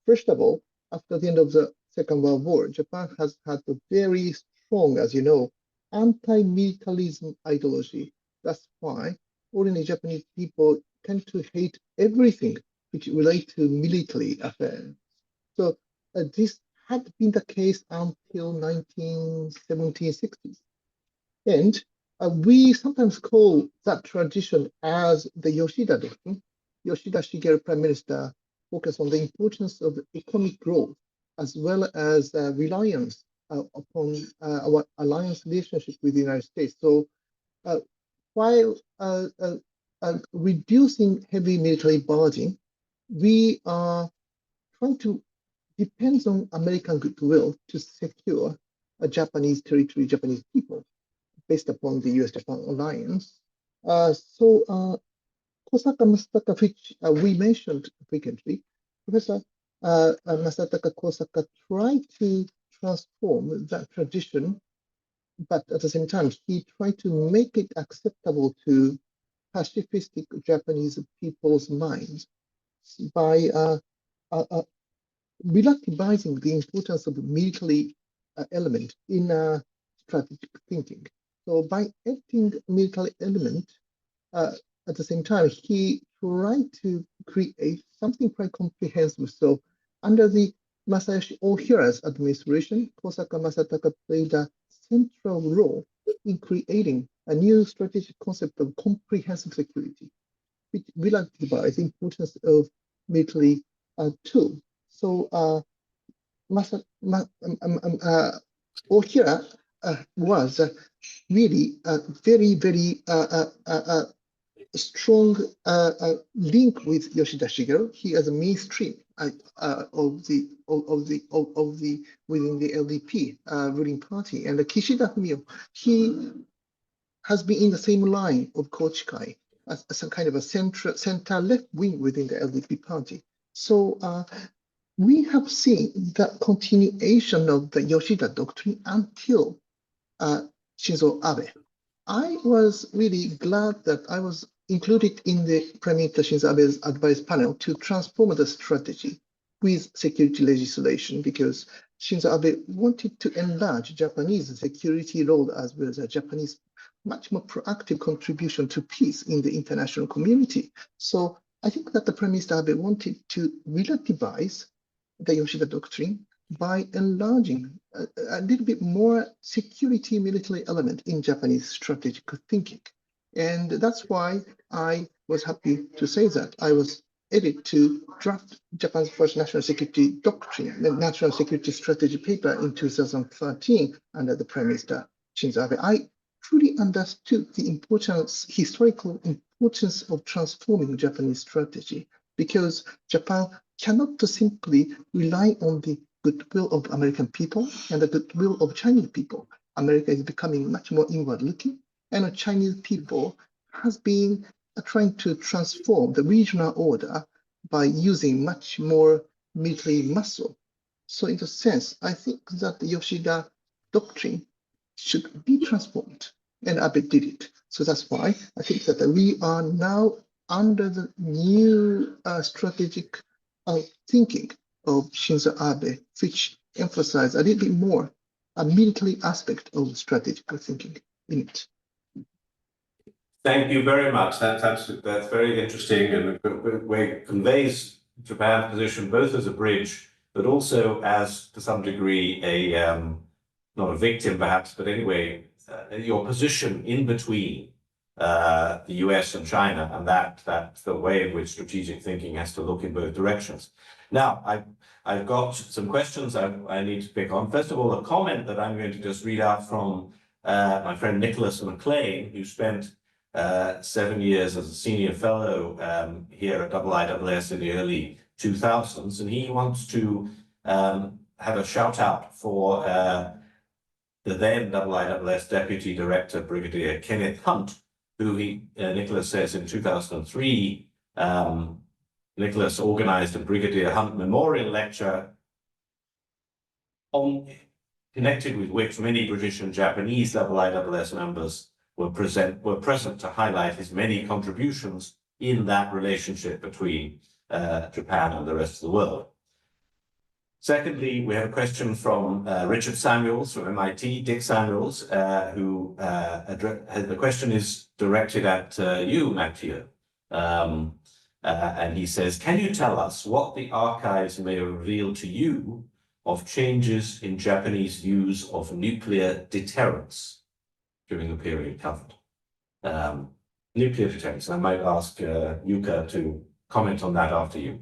First of all, after the end of the Second World War, Japan has had a very strong, as you know, anti-militarism ideology. That's why ordinary Japanese people tend to hate everything which relate to military affairs. So this had been the case until 1970s, 60s. And we sometimes call that tradition as the Yoshida doctrine. Yoshida Shigeru Prime Minister focused on the importance of economic growth as well as reliance upon our alliance relationship with the United States. So while reducing heavy military budgeting, we are trying to depend on American goodwill to secure a Japanese territory, Japanese people, based upon the US-Japan alliance. Kosaka Masataka, which we mentioned frequently, Professor Masataka Kosaka tried to transform that tradition, but at the same time, he tried to make it acceptable to pacifistic Japanese people's minds by relativizing the importance of military element in strategic thinking. So by adding military element, at the same time, he tried to create something quite comprehensive. So under the Masayoshi Ohira's administration, Kosaka Masataka played a central role in creating a new strategic concept of comprehensive security, which relativized the importance of military tool. So Ohira was really a very, very strong link with Yoshida Shigeru. He is a mainstream within the LDP ruling party, and Kishida Fumio, he has been in the same line of Kochikai as some kind of a center left wing within the LDP party. So we have seen the continuation of the Yoshida doctrine until Shinzo Abe. I was really glad that I was included in the Prime Minister Shinzo Abe's advice panel to transform the strategy with security legislation, because Shinzo Abe wanted to enlarge Japanese security role as well as a Japanese much more proactive contribution to peace in the international community. So I think that the Prime Minister Abe wanted to relativize the Yoshida doctrine by enlarging a little bit more security military element in Japanese strategic thinking. And that's why I was happy to say that I was able to draft Japan's first national security doctrine, the national security strategy paper in 2013 under the Prime Minister Shinzo Abe. I truly understood the importance, historical importance of transforming Japanese strategy, because Japan cannot simply rely on the goodwill of American people and the goodwill of Chinese people. America is becoming much more inward-looking, and Chinese people has been trying to transform the regional order by using much more military muscle. So in a sense, I think that the Yoshida doctrine should be transformed, and Abe did it. So that's why I think that we are now under the new strategic thinking of Shinzo Abe, which emphasizes a little bit more a military aspect of strategic thinking in it. Thank you very much. That's very interesting and it conveys Japan's position both as a bridge, but also as, to some degree, not a victim perhaps, but anyway, your position in between the US and China, and that's the way in which strategic thinking has to look in both directions. Now, I've got some questions I need to pick on. First of all, a comment that I'm going to just read out from my friend Nicholas McLean, who spent 7 years as a senior fellow here at IISS in the early 2000s, and he wants to have a shout out for the then IISS Deputy Director, Brigadier Kenneth Hunt, who Nicholas says in 2003, Nicholas organized a Brigadier Hunt Memorial Lecture connected with which many British and Japanese IISS members were present to highlight his many contributions in that relationship between Japan and the rest of the world. Secondly, we have a question from Richard Samuels from MIT, Dick Samuels, who the question is directed at you, Mathieu. And he says, can you tell us what the archives may reveal to you of changes in Japanese views of nuclear deterrence during the period covered? Nuclear deterrence. I might ask Yuka to comment on that after you.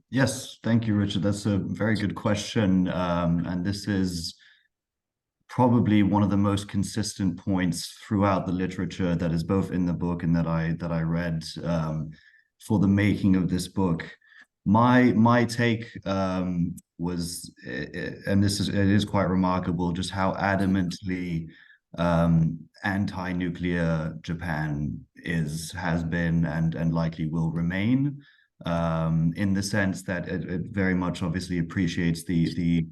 Yes, thank you, Richard. That's a very good question. And this is probably one of the most consistent points throughout the literature that is both in the book and that I read for the making of this book. My take was, and it is quite remarkable, just how adamantly anti-nuclear Japan has been and likely will remain, in the sense that it very much obviously appreciates the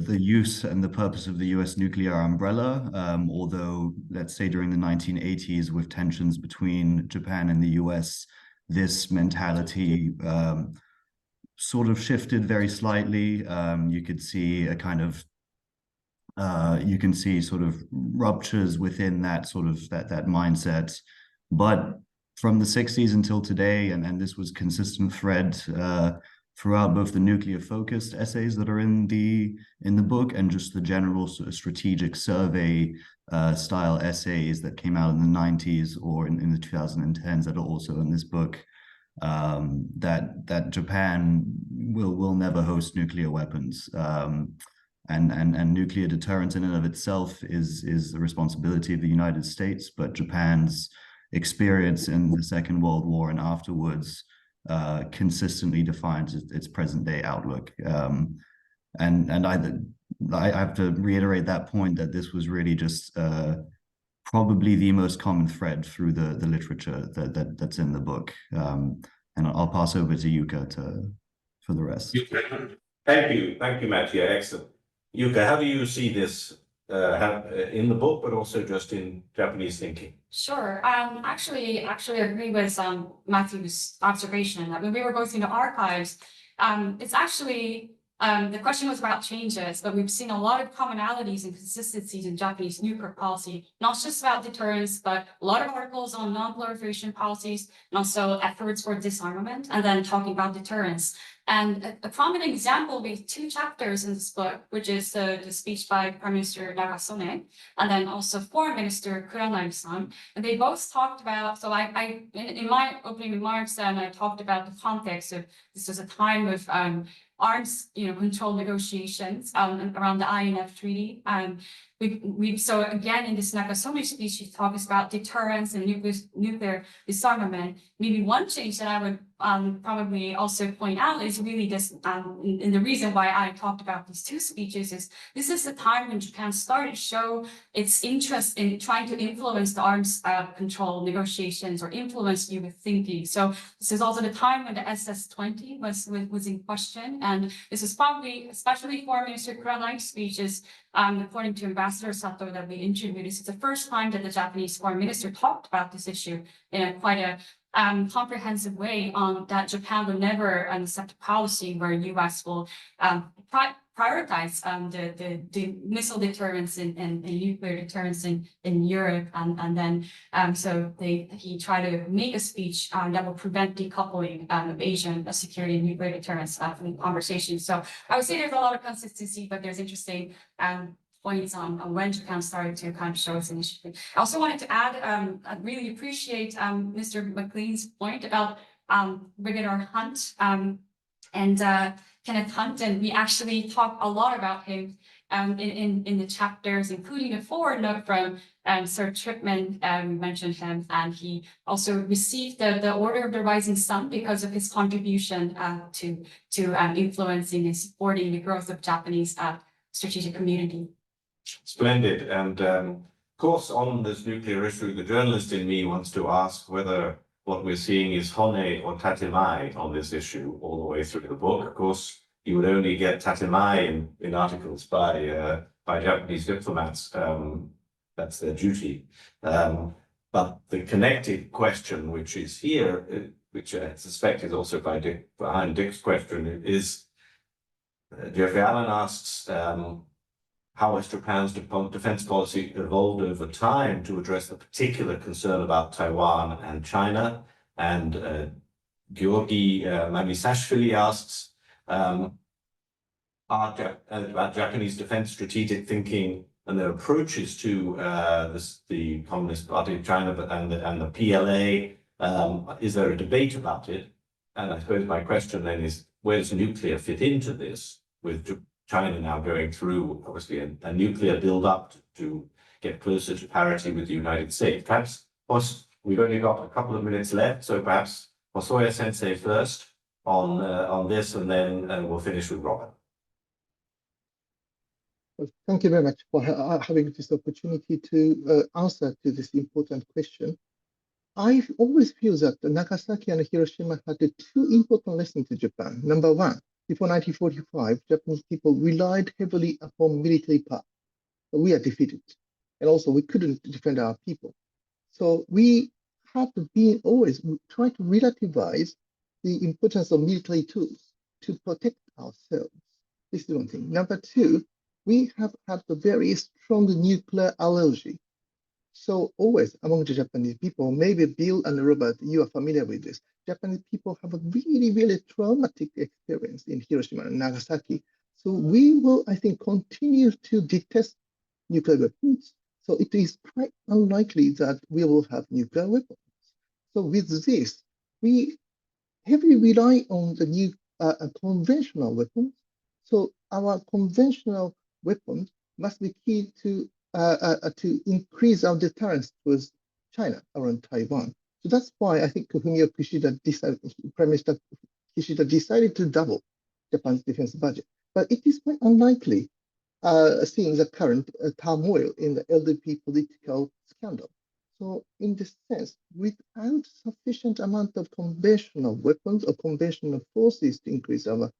use and the purpose of the US nuclear umbrella, although let's say during the 1980s with tensions between Japan and the US, this mentality sort of shifted very slightly. You could see a kind of you can see sort of ruptures within that sort of that mindset, but from the 60s until today, and this was consistent thread throughout both the nuclear focused essays that are in the book and just the general sort of strategic survey style essays that came out in the 90s or in the 2010s that are also in this book, that Japan will never host nuclear weapons. And nuclear deterrence in and of itself is the responsibility of the United States, but Japan's experience in the Second World War and afterwards consistently defines its present day outlook. And I have to reiterate that point that this was really just probably the most common thread through the literature that's in the book. And I'll pass over to Yuka for the rest. Thank you, Mathieu. Excellent. Yuka, how do you see this in the book, but also just in Japanese thinking? Sure. Actually, I agree with Matthew's observation that when we were going through the archives, it's actually the question was about changes, but we've seen a lot of commonalities and consistencies in Japanese nuclear policy, not just about deterrence, but a lot of articles on non-proliferation policies and also efforts for disarmament, and then talking about deterrence. And a prominent example with 2 chapters in this book, which is the speech by Prime Minister Nagasone, and then also Foreign Minister Kuranagi-san. And they both talked about, so in my opening remarks, then I talked about the context of this was a time of arms, control negotiations around the INF Treaty. So again, in this Nagasone speech, he talks about deterrence and nuclear disarmament. Maybe one change that I would probably also point out is really this, and the reason why I talked about these 2 speeches is this is the time when Japan started to show its interest in trying to influence the arms control negotiations or influence U.S. thinking. So this is also the time when the SS-20 was in question, and this is probably, especially Foreign Minister Kuranagi's speeches, according to Ambassador Sato that we interviewed, this is the first time that the Japanese foreign minister talked about this issue in quite a comprehensive way on that Japan will never accept a policy where U.S. will prioritize the missile deterrence and nuclear deterrence in Europe, and then so he tried to make a speech that will prevent decoupling of Asian security and nuclear deterrence from the conversation. So I would say there's a lot of consistency, but there's interesting points on when Japan started to kind of show its initiative. I also wanted to add, I really appreciate Mr. McLean's point about Brigadier Hunt and Kenneth Hunt, and we actually talk a lot about him in the chapters, including a forward note from Sir Tripman. We mentioned him, and he also received the Order of the Rising Sun because of his contribution to influencing and supporting the growth of Japanese strategic community. Splendid. And of course, on this nuclear issue, the journalist in me wants to ask whether what we're seeing is Hone or Tatemai on this issue all the way through the book. Of course, you would only get Tatemai in articles by Japanese diplomats. That's their duty. But the connected question, which is here, which I suspect is also behind Dick's question, is Jeffrey Allen asks, how has Japan's defense policy evolved over time to address the particular concern about Taiwan and China? And Georgi Mamisashvili asks about Japanese defense strategic thinking and their approaches to the Communist Party of China and the PLA. Is there a debate about it? And I suppose my question then is, where does nuclear fit into this, with China now going through, obviously, a nuclear build-up to get closer to parity with the United States? Perhaps, we've only got a couple of minutes left, so perhaps Hosoya Sensei first on this, and then we'll finish with Robert. Well, thank you very much for having this opportunity to answer to this important question. I always feel that Nagasaki and Hiroshima had two important lessons to Japan. Number one, before 1945, Japanese people relied heavily upon military power. But we are defeated. And also, we couldn't defend our people. So we had to be always try to relativize the importance of military tools to protect ourselves. This is one thing. Number two, we have had a very strong nuclear allergy. So always among the Japanese people, maybe Bill and Robert, you are familiar with this. Japanese people have a really, really traumatic experience in Hiroshima and Nagasaki. So we will, I think, continue to detest nuclear weapons. So it is quite unlikely that we will have nuclear weapons. So with this, we heavily rely on the new conventional weapons. So our conventional weapons must be key to increase our deterrence towards China around Taiwan. So that's why I think Prime Minister Kishida decided to double Japan's defense budget. But it is quite unlikely, seeing the current turmoil in the LDP political scandal. So in this sense, without sufficient amount of conventional weapons or conventional forces to increase our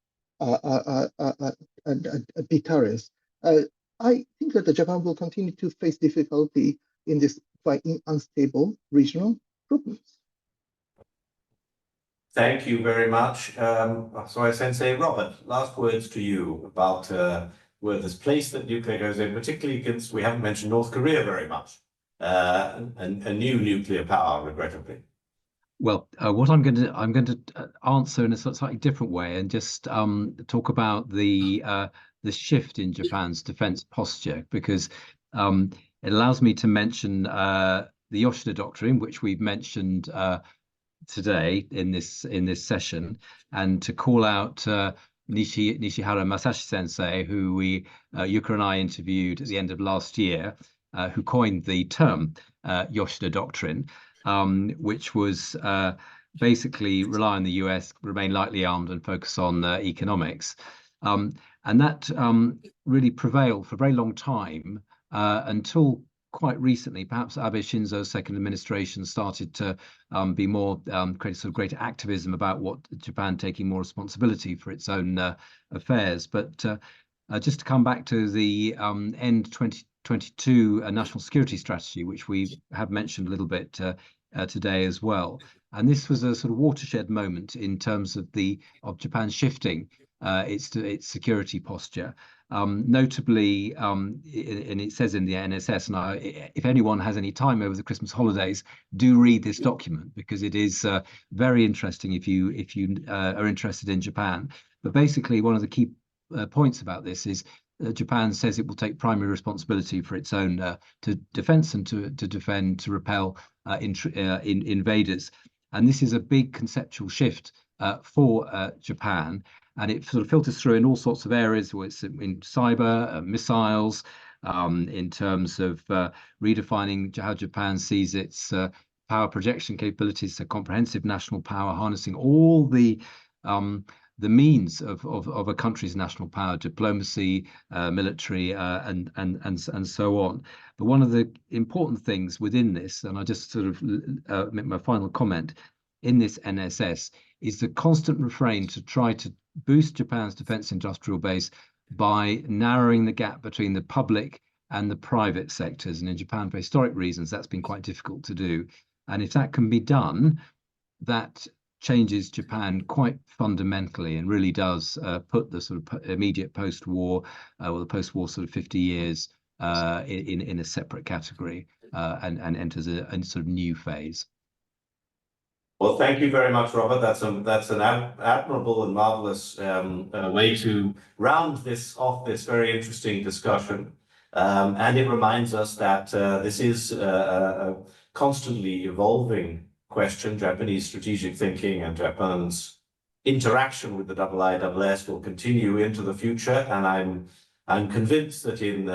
deterrence, I think that Japan will continue to face difficulty in this quite unstable regional problems. Thank you very much. Hosoya Sensei, Robert, last words to you about where this place that nuclear goes in, particularly against, we haven't mentioned North Korea very much, a new nuclear power, regrettably. Well, what I'm going to answer in a slightly different way and just talk about the shift in Japan's defense posture, because it allows me to mention the Yoshida Doctrine, which we've mentioned today in this session, and to call out Nishihara Masashi Sensei, who Yuka and I interviewed at the end of last year, who coined the term Yoshida Doctrine, which was basically rely on the US, remain lightly armed, and focus on economics. And that really prevailed for a very long time until quite recently. Perhaps Abe Shinzo's second administration started to be more create sort of greater activism about what Japan taking more responsibility for its own affairs. But just to come back to the end 2022 national security strategy, which we have mentioned a little bit today as well. And this was a sort of watershed moment in terms of Japan shifting its security posture. Notably, and it says in the NSS, and if anyone has any time over the Christmas holidays, do read this document, because it is very interesting if you are interested in Japan. But basically, one of the key points about this is Japan says it will take primary responsibility for its own defense and to defend, to repel invaders. And this is a big conceptual shift for Japan. And it sort of filters through in all sorts of areas, where it's in cyber, missiles, in terms of redefining how Japan sees its power projection capabilities, so comprehensive national power, harnessing all the means of a country's national power, diplomacy, military, and so on. But one of the important things within this, and I just sort of make my final comment in this NSS, is the constant refrain to try to boost Japan's defense industrial base by narrowing the gap between the public and the private sectors. And in Japan, for historic reasons, that's been quite difficult to do. And if that can be done, that changes Japan quite fundamentally, and really does put the sort of immediate post-war, or the post-war sort of 50 years in a separate category, and enters a sort of new phase. Well, thank you very much, Robert. That's an admirable and marvelous way to round off this very interesting discussion. And it reminds us that this is a constantly evolving question. Japanese strategic thinking and Japan's interaction with the IISS will continue into the future. And I'm convinced that in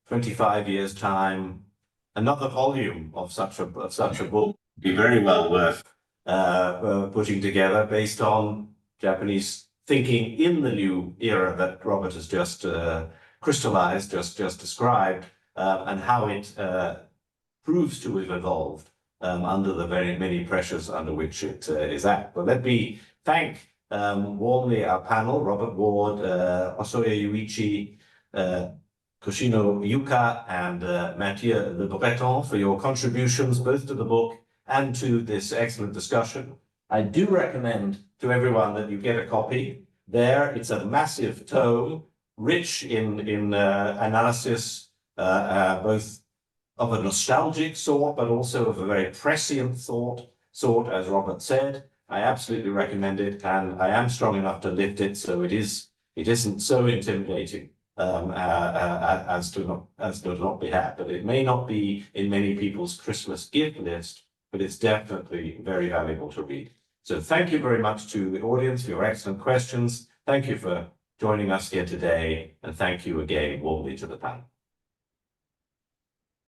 25 years' time, another volume of such a book would be very well worth putting together, based on Japanese thinking in the new era that Robert has just crystallized, just described, and how it proves to have evolved under the very many pressures under which it is at. But let me thank warmly our panel: Robert Ward, Osoya Yuichi, Koshino Yuka, and Mathieu Le Breton, for your contributions both to the book and to this excellent discussion. I do recommend to everyone that you get a copy. There, it's a massive tome, rich in analysis, both of a nostalgic sort, but also of a very prescient sort, as Robert said. I absolutely recommend it, and I am strong enough to lift it, so it isn't so intimidating as to not be had. But it may not be in many people's Christmas gift list, but it's definitely very valuable to read. So thank you very much to the audience for your excellent questions. Thank you for joining us here today, and thank you again warmly to the panel.